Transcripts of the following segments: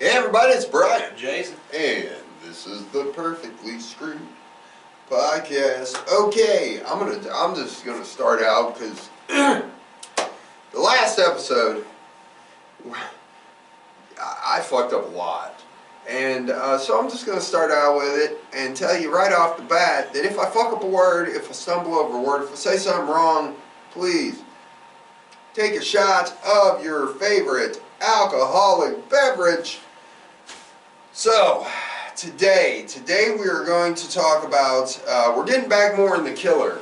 Hey everybody, it's Brian. Jason. And this is the Perfectly Screwed podcast. Okay, I'm just gonna start out because the last episode I fucked up a lot. And so I'm just gonna start out with it and tell you right off the bat that if I fuck up a word, if I stumble over a word, if I say something wrong, please take a shot of your favorite alcoholic beverage. So, today we are going to talk about, we're getting back more in the killer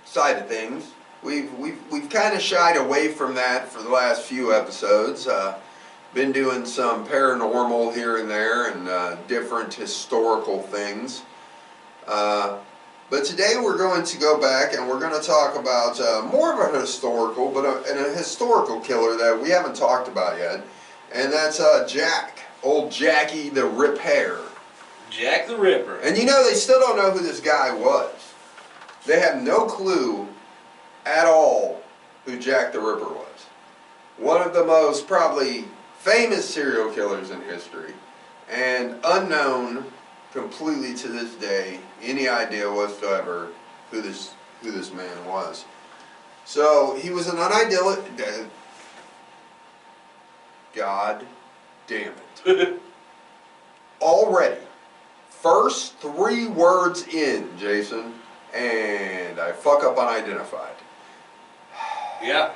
side of things. We've kind of shied away from that for the last few episodes. Been doing some paranormal here and there and different historical things. But today we're going to go back and we're going to talk about more of a historical, but a historical killer that we haven't talked about yet. And that's Jack. Old Jackie the Ripper. Jack the Ripper. And you know, they still don't know who this guy was. They have no clue at all who Jack the Ripper was. One of the most probably famous serial killers in history. And unknown completely to this day, any idea whatsoever who this man was. So, he was an unidentified... God damn it. Already. First 3 words in, Jason, and I fuck up unidentified. Yeah.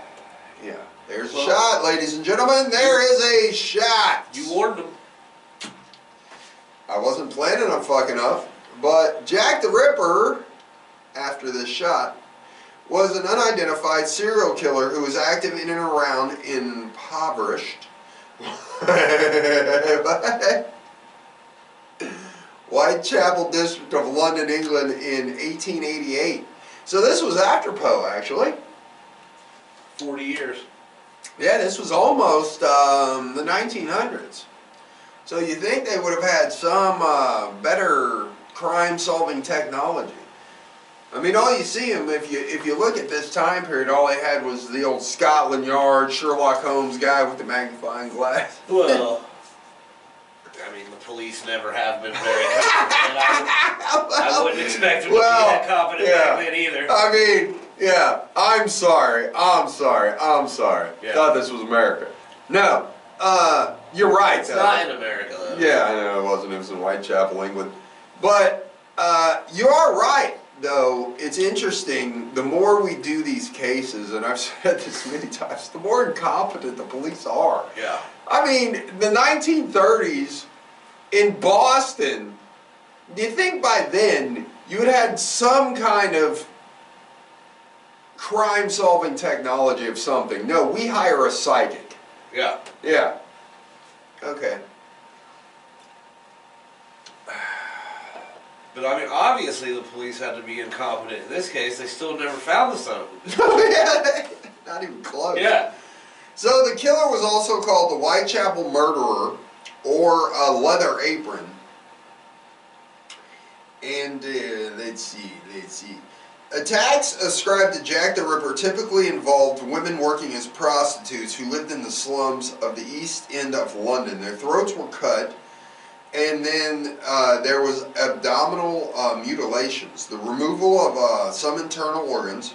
Yeah. There's a shot, ladies and gentlemen. There is a shot. You warned him. I wasn't planning on fucking up, but Jack the Ripper, after this shot, was an unidentified serial killer who was active in and around impoverished Whitechapel district of London, England in 1888. So this was after Poe, actually. 40 years. Yeah, this was almost the 1900s. So you think they would have had some better crime-solving technology. I mean, all you see them, if you look at this time period, all they had was the old Scotland Yard, Sherlock Holmes guy with the magnifying glass. Well, I mean, the police never have been very competent. I wouldn't expect them to be that competent back then either. I mean, yeah, I'm sorry. Yeah. Thought this was America. No, you're right. It's not in America, though. Yeah, I know it wasn't. It was in Whitechapel, England. But you are right. Though, it's interesting, the more we do these cases, and I've said this many times, the more incompetent the police are. Yeah. I mean, the 1930s in Boston, do you think by then you had had some kind of crime-solving technology of something? No, we hire a psychic. Yeah. Yeah. Okay. But I mean, obviously the police had to be incompetent. In this case, they still never found the son of a bitch. Yeah, not even close. Yeah. So the killer was also called the Whitechapel Murderer, or a Leather Apron. And let's see. Attacks ascribed to Jack the Ripper typically involved women working as prostitutes who lived in the slums of the East End of London. Their throats were cut. And then there was abdominal mutilations. The removal of some internal organs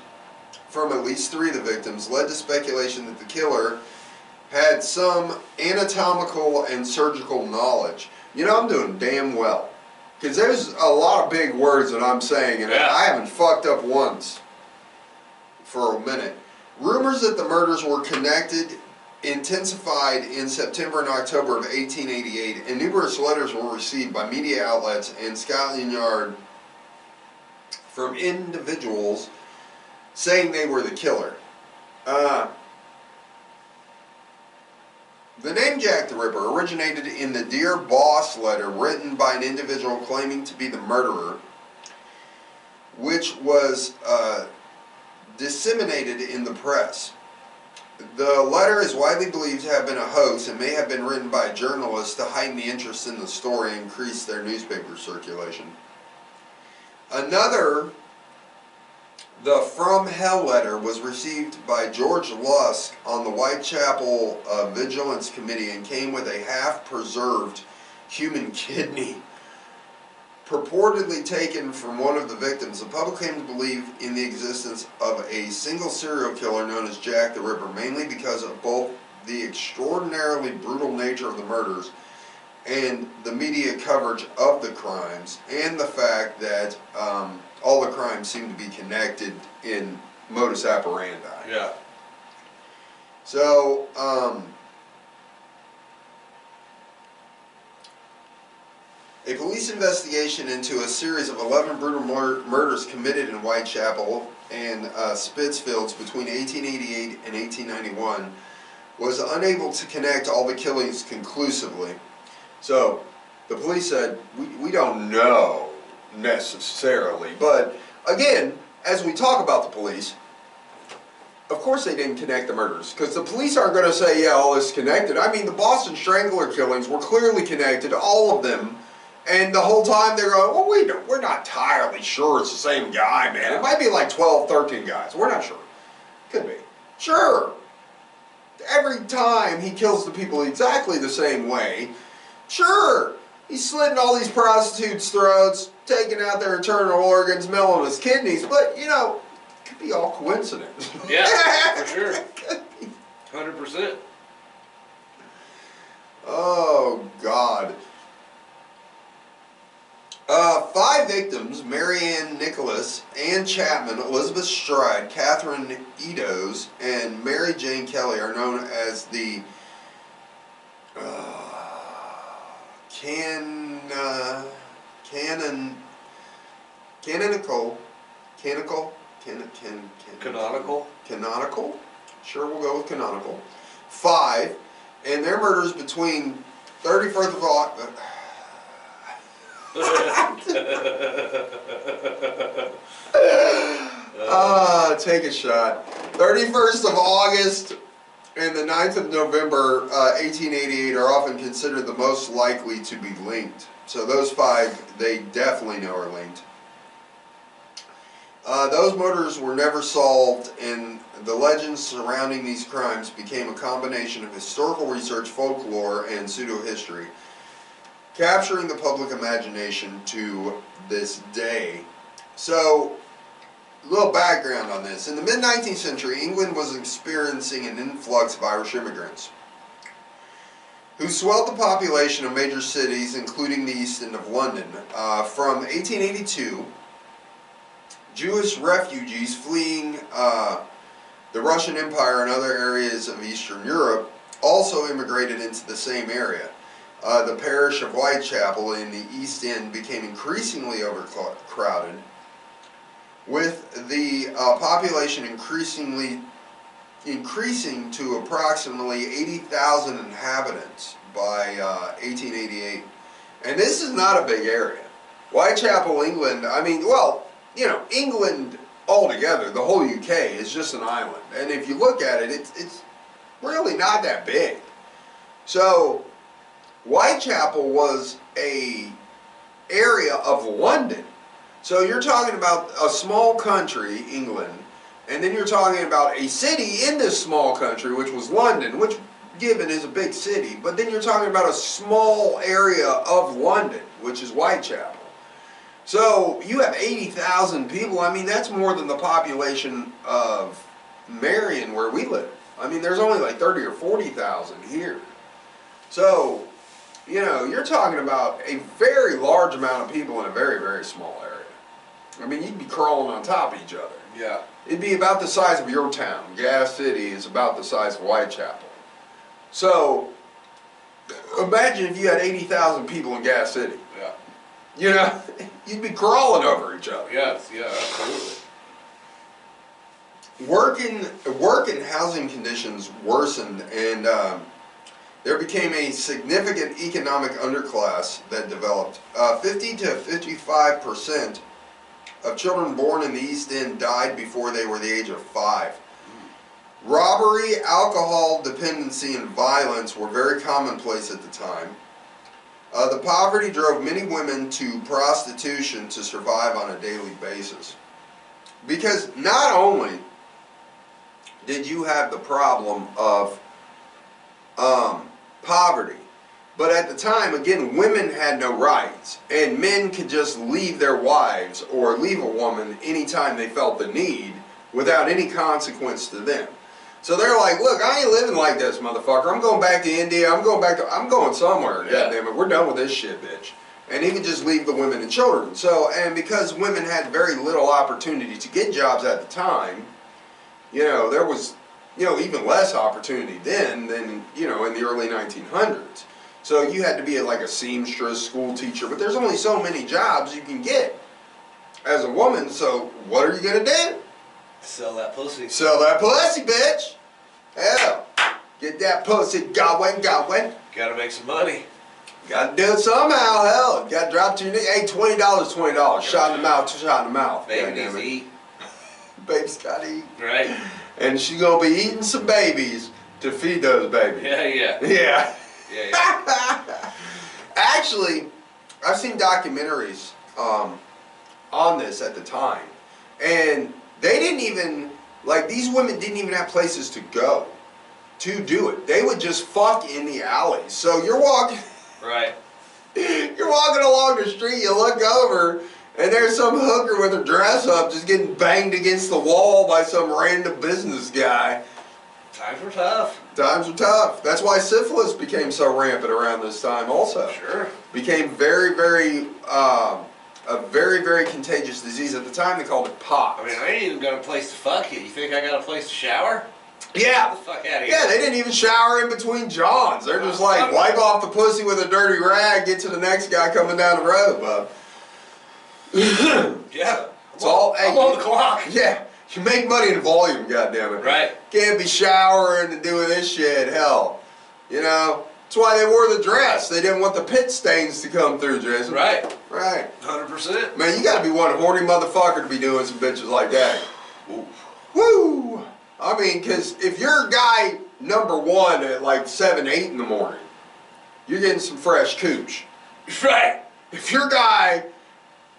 from at least 3 of the victims led to speculation that the killer had some anatomical and surgical knowledge. You know, I'm doing damn well. Because there's a lot of big words that I'm saying, and I haven't fucked up once for a minute. Rumors that the murders were connected intensified in September and October of 1888, and numerous letters were received by media outlets and Scotland Yard from individuals saying they were the killer. The name Jack the Ripper originated in the Dear Boss letter written by an individual claiming to be the murderer, which was disseminated in the press. The letter is widely believed to have been a hoax and may have been written by journalists to heighten the interest in the story and increase their newspaper circulation. Another The From Hell letter was received by George Lusk on the Whitechapel Vigilance Committee and came with a half-preserved human kidney purportedly taken from one of the victims. The public came to believe in the existence of a single serial killer known as Jack the Ripper, mainly because of both the extraordinarily brutal nature of the murders and the media coverage of the crimes, and the fact that all the crimes seem to be connected in modus operandi. Yeah. So, a police investigation into a series of 11 brutal murders committed in Whitechapel and Spitzfields between 1888 and 1891 was unable to connect all the killings conclusively. So, the police said, we don't know necessarily, but again, as we talk about the police, of course they didn't connect the murders, because the police aren't going to say, yeah, all this is connected. I mean, the Boston Strangler killings were clearly connected, all of them, and the whole time they're going, well, we're not entirely sure it's the same guy, man. It might be like 12, 13 guys. We're not sure. Could be. Sure. Every time he kills the people exactly the same way, sure. He's slitting all these prostitutes' throats, taking out their internal organs, melting his kidneys, but, you know, it could be all coincidence. Yeah, for sure. 100%. Oh, God. 5 victims, Mary Ann Nicholas, Ann Chapman, Elizabeth Stride, Catherine Eddowes, and Mary Jane Kelly are known as the Canonical? Sure, we'll go with canonical. 5, and their murders between 31st of August. Take a shot. 31st of August and the 9th of November, 1888 are often considered the most likely to be linked. So those 5, they definitely know are linked. Those murders were never solved, and the legends surrounding these crimes became a combination of historical research, folklore, and pseudo-history, capturing the public imagination to this day. So, a little background on this. In the mid-19th century, England was experiencing an influx of Irish immigrants who swelled the population of major cities, including the East End of London. From 1882, Jewish refugees fleeing the Russian Empire and other areas of Eastern Europe also immigrated into the same area. The parish of Whitechapel in the East End became increasingly overcrowded, with the population increasing to approximately 80,000 inhabitants by 1888. And this is not a big area. Whitechapel, England, I mean, well, you know, England altogether, the whole UK is just an island. And if you look at it, it's really not that big. So, Whitechapel was a area of London. So you're talking about a small country, England, and then you're talking about a city in this small country, which was London, which given is a big city, but then you're talking about a small area of London, which is Whitechapel. So you have 80,000 people. I mean, that's more than the population of Marion, where we live. I mean, there's only like 30 or 40,000 here. So, you know, you're talking about a very large amount of people in a very, very small area. I mean, you'd be crawling on top of each other. Yeah. It'd be about the size of your town. Gas City is about the size of Whitechapel. So, imagine if you had 80,000 people in Gas City. Yeah. You know, you'd be crawling over each other. Yes, yeah, absolutely. Work and housing conditions worsened, and there became a significant economic underclass that developed. 50 to 55% of children born in the East End died before they were the age of 5. Robbery, alcohol dependency, and violence were very commonplace at the time. The poverty drove many women to prostitution to survive on a daily basis. Because not only did you have the problem of poverty, but at the time, again, women had no rights, and men could just leave their wives or leave a woman anytime they felt the need without any consequence to them. So they're like, look, I ain't living like this, motherfucker. I'm going back to India. I'm going somewhere. Yeah. Goddamn it. We're done with this shit, bitch. And he could just leave the women and children. So, and because women had very little opportunity to get jobs at the time, you know, there was, you know, even less opportunity then than, you know, in the early 1900s. So you had to be like a seamstress, school teacher, but there's only so many jobs you can get as a woman, so what are you going to do? Sell that pussy. Sell that pussy, bitch. Hell, get that pussy going. Gotta make some money. Gotta do it somehow, hell. Gotta drop to your knee. Hey, $20. Shot in the mouth. Baby needs to eat. Baby's gotta eat. Right? And she's gonna be eating some babies to feed those babies. Yeah. Actually, I've seen documentaries on this at the time. And they didn't even, like, these women didn't even have places to go to do it. They would just fuck in the alleys. So you're walking... Right. You're walking along the street, you look over, and there's some hooker with her dress up just getting banged against the wall by some random business guy. Times were tough. Times were tough. That's why syphilis became so rampant around this time also. Sure. Became very, very, a very, very contagious disease. At the time they called it pox. I mean, I ain't even got a place to fuck you. You think I got a place to shower? Yeah. Get the fuck out of here. Yeah, they didn't even shower in between johns. They're just like, wipe off the pussy with a dirty rag, get to the next guy coming down the road, bub. Yeah. It's all, I'm on the clock. Yeah. You make money in volume, goddammit. Right. Can't be showering and doing this shit, hell. You know? That's why they wore the dress. They didn't want the pit stains to come through, Jason. Right. Right. 100%. Man, you gotta be one horny motherfucker to be doing some bitches like that. Ooh. Woo! I mean, because if you're guy number one at like 7, 8 in the morning, you're getting some fresh cooch. Right. If you're guy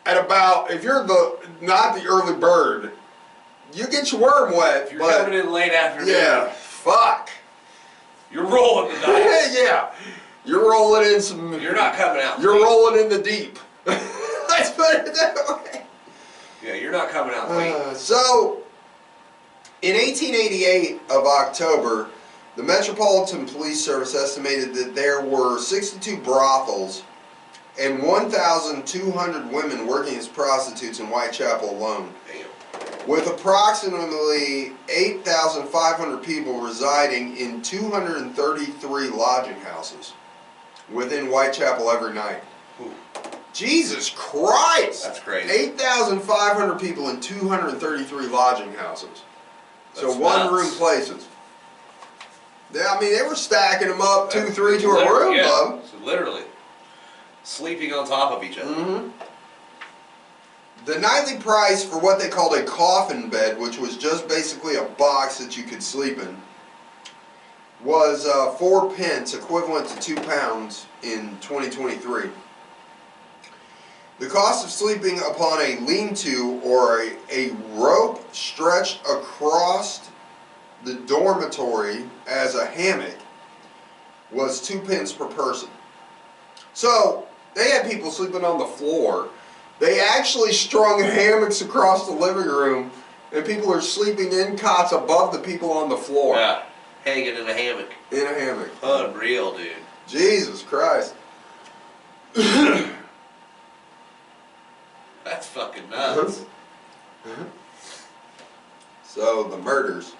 at about, if you're the not the early bird, you get your worm wet. If you're coming in late afternoon. Yeah, fuck. You're rolling the dice. Yeah, you're rolling in some. You're not coming out. You're rolling in the deep. Let's put it that way. Yeah, you're not coming out clean. So, in 1888 of October, the Metropolitan Police Service estimated that there were 62 brothels and 1,200 women working as prostitutes in Whitechapel alone, with approximately 8,500 people residing in 233 lodging houses within Whitechapel every night. Ooh. Jesus Christ! That's crazy. 8,500 people in 233 lodging houses. So That's one-room nuts. places. I mean, they were stacking them up 2, 3 to a room, yeah. bub. So literally, sleeping on top of each other. Mm-hmm. The nightly price for what they called a coffin bed, which was just basically a box that you could sleep in, was 4 pence, equivalent to 2 pounds in 2023. The cost of sleeping upon a lean-to or a rope stretched across the dormitory as a hammock was 2 pence per person. So, they had people sleeping on the floor. They actually strung hammocks across the living room, and people are sleeping in cots above the people on the floor. Yeah, hanging in a hammock. In a hammock. Unreal, dude. Jesus Christ. That's fucking nuts. So, the murders.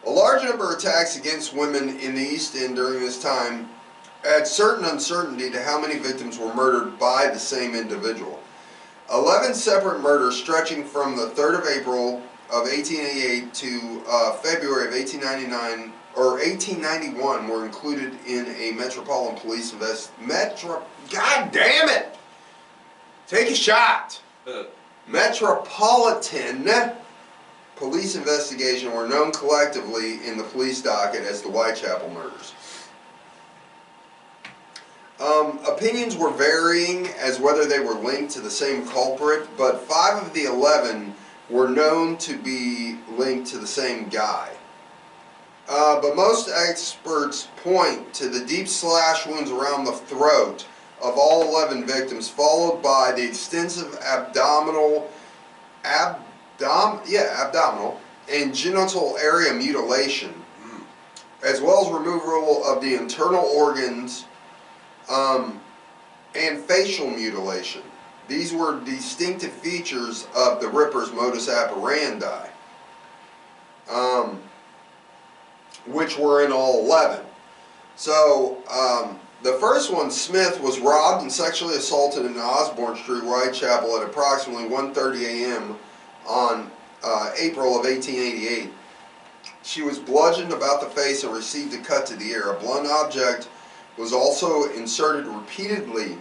A large number of attacks against women in the East End during this time add certain uncertainty to how many victims were murdered by the same individual. 11 separate murders stretching from the 3rd of April of 1888 to February of 1899 or 1891 were included in a Metropolitan Police God damn it! Take a shot! Metropolitan Police investigation were known collectively in the police docket as the Whitechapel murders. Opinions were varying as whether they were linked to the same culprit, but 5 of the 11 were known to be linked to the same guy. But most experts point to the deep slash wounds around the throat of all 11 victims, followed by the extensive abdominal and genital area mutilation, as well as removal of the internal organs and facial mutilation. These were distinctive features of the Ripper's modus operandi, which were in all 11. So, the first one, Smith, was robbed and sexually assaulted in Osborne Street, Whitechapel at approximately 1:30 a.m. on April of 1888. She was bludgeoned about the face and received a cut to the ear. A blunt object was also inserted repeatedly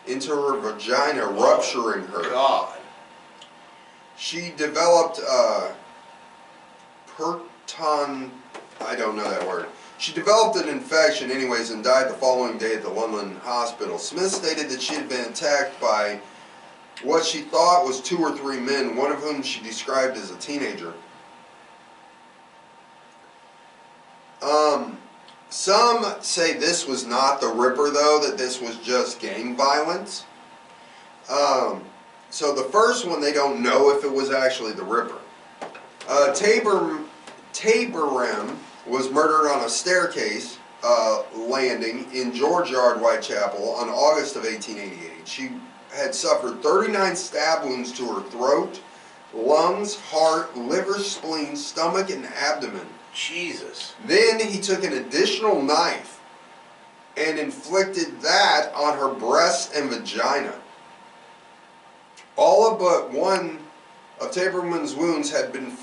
into her vagina, rupturing her. God. She developed I don't know that word. She developed an infection anyways and died the following day at the London hospital. Smith stated that she had been attacked by what she thought was 2 or 3 men, one of whom she described as a teenager. Some say this was not the Ripper, though, that this was just gang violence. So the first one, they don't know if it was actually the Ripper. Taberem was murdered on a staircase landing in George Yard, Whitechapel on August of 1888. She had suffered 39 stab wounds to her throat, lungs, heart, liver, spleen, stomach, and abdomen. Jesus. Then he took an additional knife and inflicted that on her breasts and vagina. All but one of Taberman's wounds had been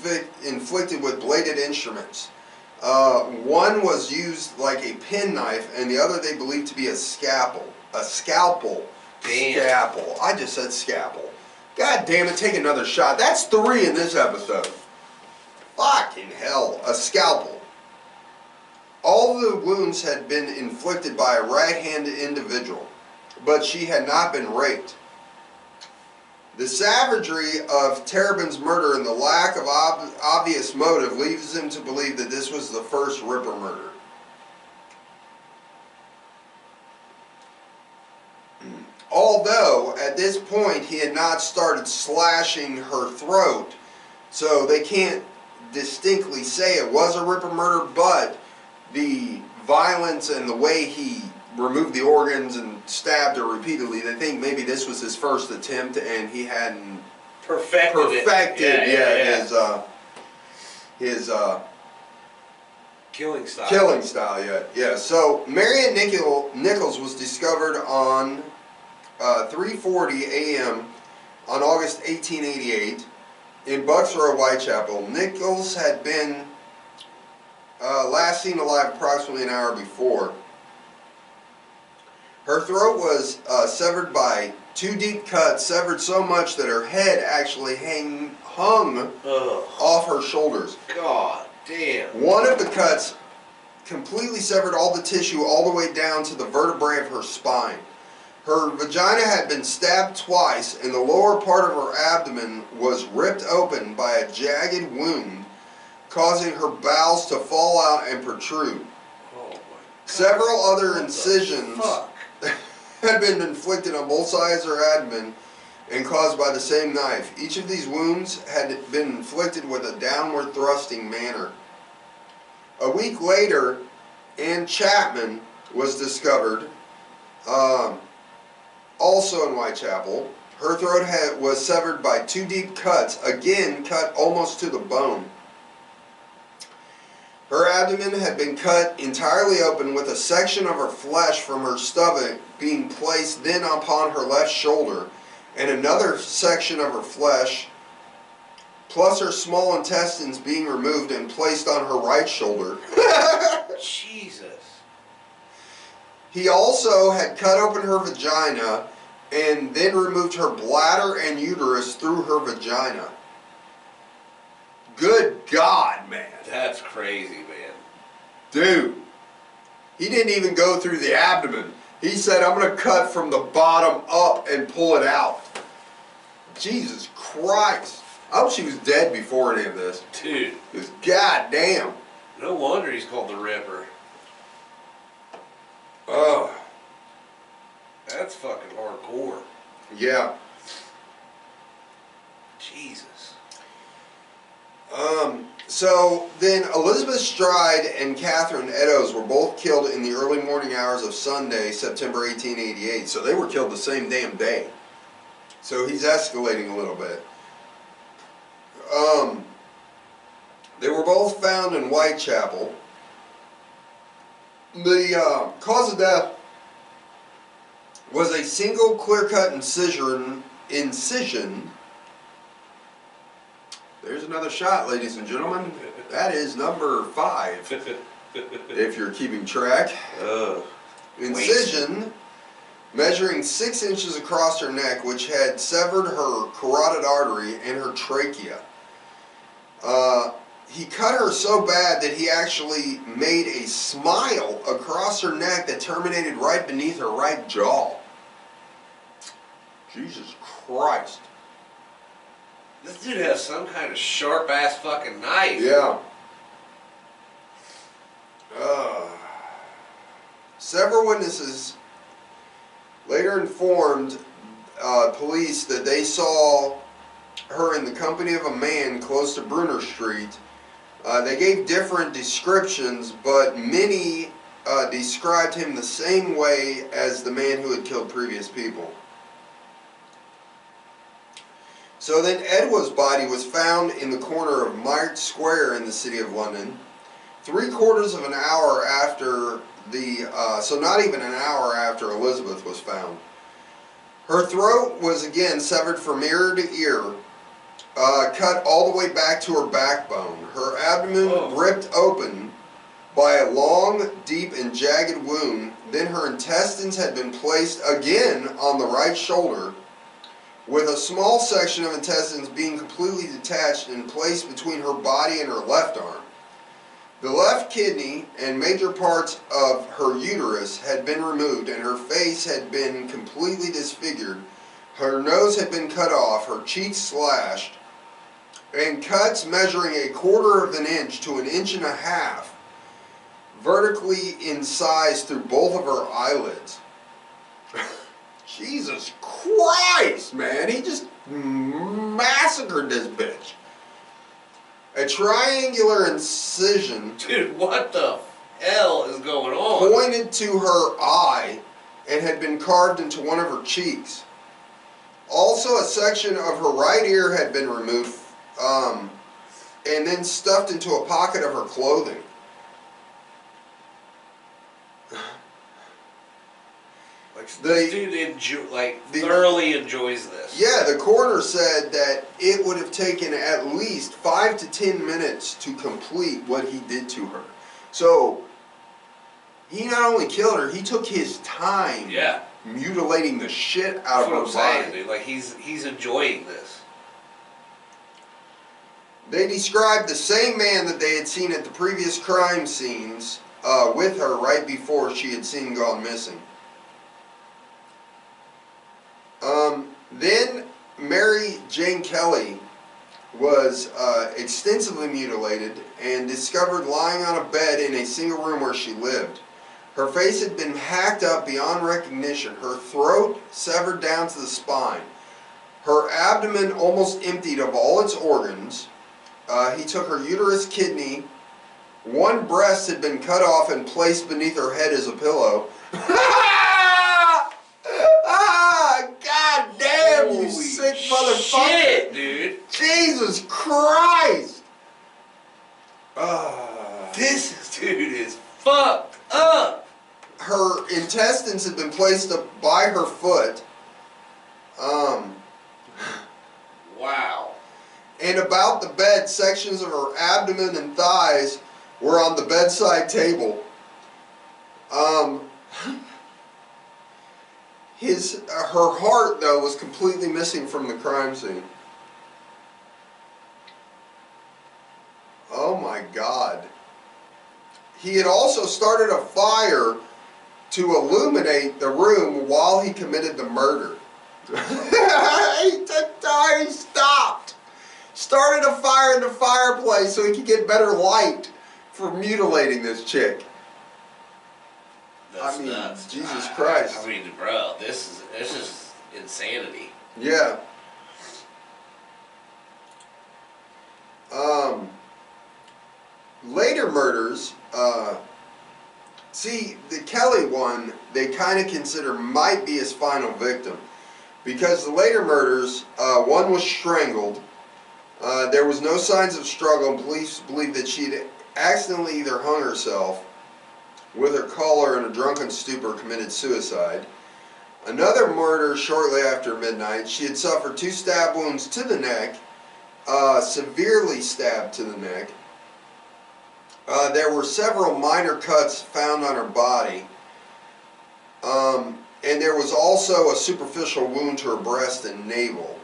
inflicted with bladed instruments. One was used like a penknife, and the other they believed to be a scalpel. A scalpel. Damn. Scalpel. I just said scalpel. God damn it, take another shot. That's 3 in this episode. Fucking hell. A scalpel. All the wounds had been inflicted by a right-handed individual, but she had not been raped. The savagery of Terabin's murder and the lack of obvious motive leads him to believe that this was the first Ripper murder. Although, at this point, he had not started slashing her throat, so they can't distinctly say it was a Ripper murder, but the violence and the way he removed the organs and stabbed her repeatedly, they think maybe this was his first attempt and he hadn't perfected his killing style. Killing style yet. Yeah. So Marion Nichols was discovered on 3:40 a.m. on August 1888 in Bucks Row, Whitechapel. Nichols had been last seen alive approximately an hour before. Her throat was severed by 2 deep cuts, severed so much that her head actually hung off her shoulders. God damn. One of the cuts completely severed all the tissue all the way down to the vertebrae of her spine. Her vagina had been stabbed twice, and the lower part of her abdomen was ripped open by a jagged wound, causing her bowels to fall out and protrude. Oh my God. Several other incisions had been inflicted on both sides of her abdomen and caused by the same knife. Each of these wounds had been inflicted with a downward thrusting manner. A week later, Ann Chapman was discovered, also in Whitechapel. Her throat was severed by 2 deep cuts, again cut almost to the bone. Her abdomen had been cut entirely open, with a section of her flesh from her stomach being placed then upon her left shoulder, and another section of her flesh, plus her small intestines, being removed and placed on her right shoulder. Jesus. He also had cut open her vagina and then removed her bladder and uterus through her vagina. Good God, man. That's crazy, man. Dude, he didn't even go through the abdomen. He said, I'm going to cut from the bottom up and pull it out. Jesus Christ. I hope she was dead before any of this. Dude. Because goddamn. No wonder he's called the Ripper. Oh. That's fucking hardcore. Yeah. Jesus. So then Elizabeth Stride and Catherine Eddowes were both killed in the early morning hours of Sunday, September 1888. So they were killed the same damn day. So he's escalating a little bit. They were both found in Whitechapel. The cause of death was a single clear-cut incision. There's another shot, ladies and gentlemen. That is number 5, if you're keeping track. Incision measuring 6 inches across her neck, which had severed her carotid artery and her trachea. He cut her so bad that he actually made a smile across her neck that terminated right beneath her right jaw. Jesus Christ. This dude has some kind of sharp-ass fucking knife. Yeah. Several witnesses later informed police that they saw her in the company of a man close to Brunner Street. They gave different descriptions, but many described him the same way as the man who had killed previous people. So then Edward's body was found in the corner of Mart Square in the city of London, 3/4 of an hour after so not even an hour after Elizabeth was found. Her throat was again severed from ear to ear, cut all the way back to her backbone. Her abdomen ripped open by a long, deep, and jagged wound. Then her intestines had been placed again on the right shoulder, with a small section of intestines being completely detached and placed between her body and her left arm. The left kidney and major parts of her uterus had been removed, and her face had been completely disfigured. Her nose had been cut off, her cheeks slashed, and cuts measuring 1/4 of an inch to 1.5 inches vertically incised through both of her eyelids. Jesus Christ, man. He just massacred this bitch. A triangular incision... Dude, what the hell is going on? ...pointed to her eye and had been carved into one of her cheeks. Also, a section of her right ear had been removed and then stuffed into a pocket of her clothing. This dude thoroughly enjoys this. Yeah, the coroner said that it would have taken at least 5 to 10 minutes to complete what he did to her. So, he not only killed her, he took his time mutilating the shit out of her body. That's what I'm saying, dude. Like, he's enjoying this. They described the same man that they had seen at the previous crime scenes with her right before she had seen gone missing. Then Mary Jane Kelly was extensively mutilated and discovered lying on a bed in a single room where she lived. Her face had been hacked up beyond recognition, her throat severed down to the spine, her abdomen almost emptied of all its organs. He took her uterus, kidney, one breast had been cut off and placed beneath her head as a pillow. God damn, you sick motherfucker. Shit, dude. Jesus Christ. This dude is fucked up. Her intestines had been placed up by her foot. Wow. And about the bed, sections of her abdomen and thighs were on the bedside table. Her heart, though, was completely missing from the crime scene. Oh my God. He had also started a fire to illuminate the room while he committed the murder. He stopped. started a fire in the fireplace so he could get better light for mutilating this chick. That's I mean, nuts. Jesus Christ. I mean, bro, this is insanity. Yeah. Later murders, see, the Kelly one, they kind of consider might be his final victim. Because the later murders, one was strangled. There was no signs of struggle, and police believe that she'd accidentally either hung herself with her collar in a drunken stupor, committed suicide. Another murder shortly after midnight. She had suffered 2 stab wounds to the neck, severely stabbed to the neck. There were several minor cuts found on her body. And there was also a superficial wound to her breast and navel.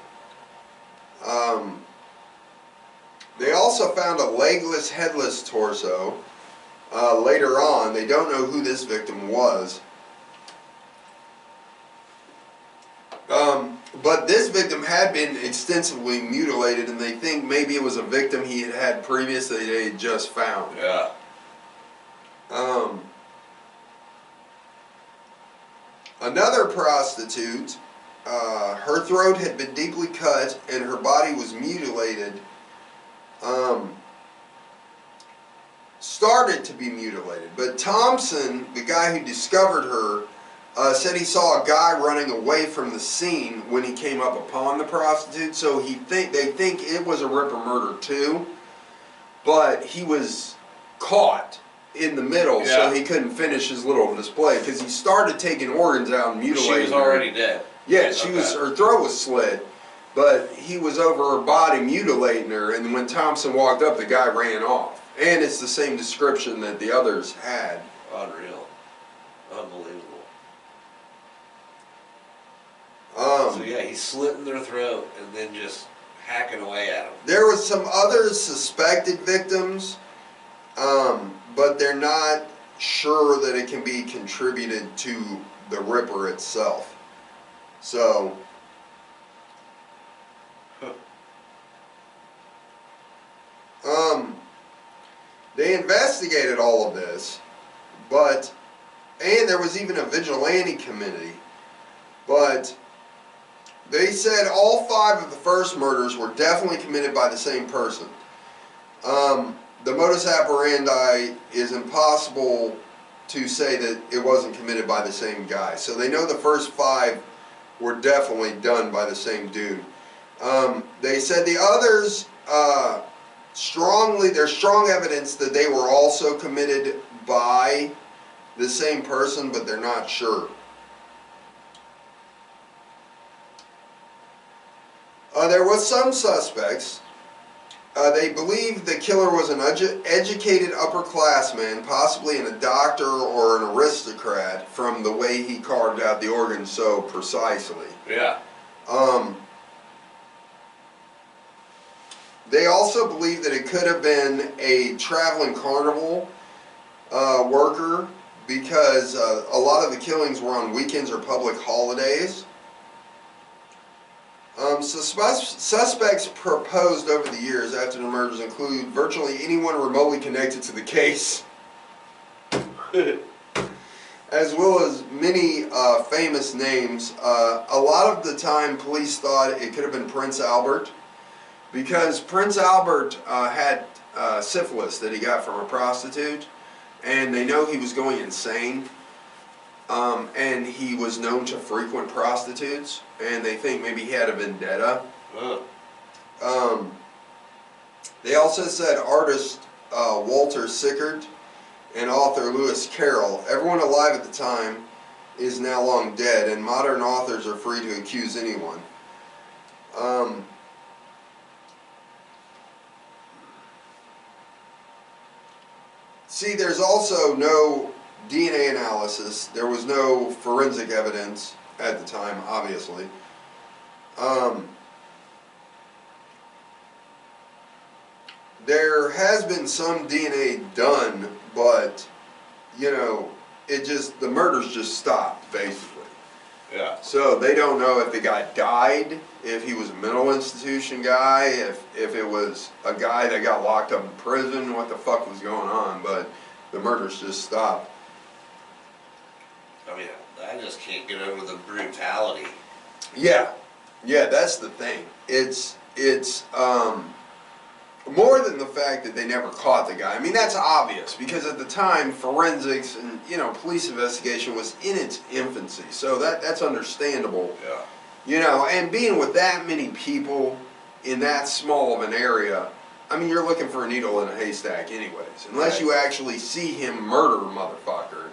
They also found a legless, headless torso. Later on, they don't know who this victim was. But this victim had been extensively mutilated, and they think maybe it was a victim he had had previously they had just found. Yeah. Another prostitute, her throat had been deeply cut and her body was mutilated. Started to be mutilated, but Thompson, the guy who discovered her, said he saw a guy running away from the scene when he came up upon the prostitute. So they think it was a Ripper murder too, but he was caught in the middle, yeah. So he couldn't finish his little display because he started taking organs out and mutilating. She was already dead. Yeah, she was. Her throat was slit, but he was over her body mutilating her. And when Thompson walked up, the guy ran off. And it's the same description that the others had. Unreal, unbelievable. So yeah, he's slitting their throat and then just hacking away at them. There was some other suspected victims, but they're not sure that it can be contributed to the Ripper itself. So, they investigated all of this, and there was even a vigilante committee, but they said all 5 of the first murders were definitely committed by the same person. The modus operandi is impossible to say that it wasn't committed by the same guy. So they know the first 5 were definitely done by the same dude. They said the others, there's strong evidence that they were also committed by the same person, but they're not sure. There was some suspects. They believed the killer was an educated upperclassman, possibly a doctor or an aristocrat, from the way he carved out the organs so precisely. Yeah. They also believe that it could have been a traveling carnival worker because a lot of the killings were on weekends or public holidays. Suspects proposed over the years after the murders include virtually anyone remotely connected to the case, as well as many famous names. A lot of the time police thought it could have been Prince Albert, because Prince Albert had syphilis that he got from a prostitute, and they know he was going insane. And he was known to frequent prostitutes, and they think maybe he had a vendetta. They also said artist Walter Sickert and author Lewis Carroll. Everyone alive at the time is now long dead, and modern authors are free to accuse anyone. See, there's also no DNA analysis. There was no forensic evidence at the time, obviously. There has been some DNA done, but, you know, the murders just stopped, basically. Yeah. So they don't know if the guy died, if he was a mental institution guy, if it was a guy that got locked up in prison, what the fuck was going on, but the murders just stopped. I mean, I just can't get over the brutality. Yeah, that's the thing. It's more than the fact that they never caught the guy. I mean, that's obvious, because at the time, forensics and, police investigation was in its infancy, so that's understandable. Yeah. And being with that many people in that small of an area, I mean, you're looking for a needle in a haystack anyways. Unless you actually see him murder a motherfucker,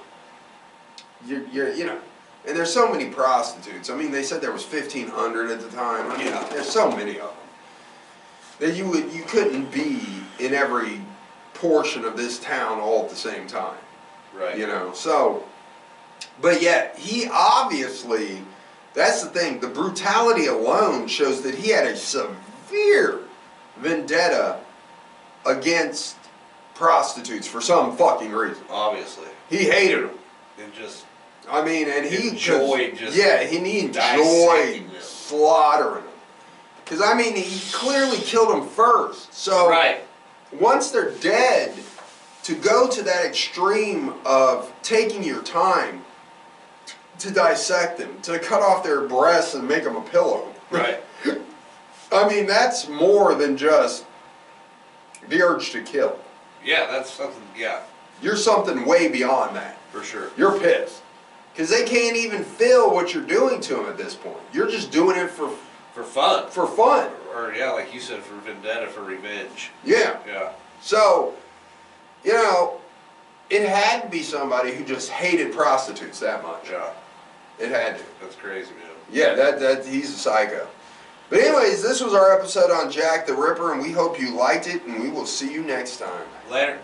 and there's so many prostitutes. I mean, they said there was 1,500 at the time. I mean, there's so many of them that you couldn't be in every portion of this town all at the same time. Right. So, but yet, he obviously, that's the thing, the brutality alone shows that he had a severe vendetta against prostitutes for some fucking reason. Obviously. He hated them. And just... I mean, and he enjoyed just... Yeah, he enjoyed slaughtering them. Because, I mean, he clearly killed them first. So, right. Once they're dead, to go to that extreme of taking your time to dissect them, to cut off their breasts and make them a pillow. Right. I mean, that's more than just the urge to kill. Yeah, that's something, yeah. You're something way beyond that. For sure. You're pissed. Because they can't even feel what you're doing to them at this point. You're just doing it for fun. For fun. Or yeah, like you said, for vendetta, for revenge. Yeah. Yeah. So, it had to be somebody who just hated prostitutes that much. Yeah. It had to. That's crazy, man. Yeah, that he's a psycho. But anyways, this was our episode on Jack the Ripper, and we hope you liked it, and we will see you next time. Later.